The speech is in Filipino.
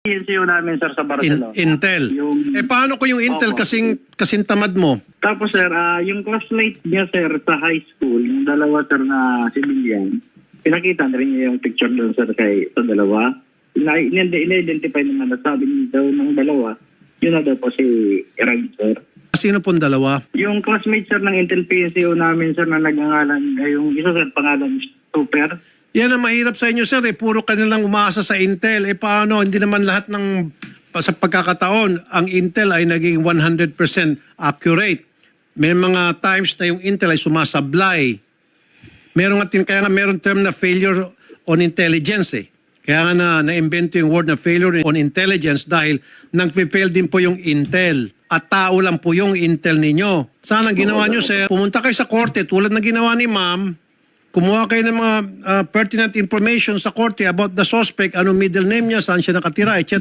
PNCO namin, sir, sa Barcelona. Intel. Paano ko yung Intel Opo. kasing tamad mo? Tapos, sir, yung classmate niya, sir, sa high school, yung dalawa, sir, na civilian, pinakita na rin niya yung picture doon, sir, sa dalawa. In-identify naman na sabi daw ng dalawa, yun na daw po si Rag, sir. Sino pong dalawa? Yung classmate, sir, ng Intel PNCO namin, sir, na nagngangalan, yung isa, sir, pangalan Super. Yan ang mahirap sa inyo, sir. Puro kanilang umaasa sa Intel. Paano? Hindi naman lahat ng sa pagkakataon, ang Intel ay naging 100% accurate. May mga times na yung Intel ay sumasablay. Kaya nga meron term na failure on intelligence eh. Kaya nga na-invento yung word na failure on intelligence dahil nag-fail din po yung Intel. At tao lang po yung Intel ninyo. Sana ang ginawa nyo, sir, pumunta kayo sa korte tulad na ginawa ni ma'am, kumuha kayo ng mga pertinent information sa korte about the suspect, anong middle name niya, saan siya nakatira, etc.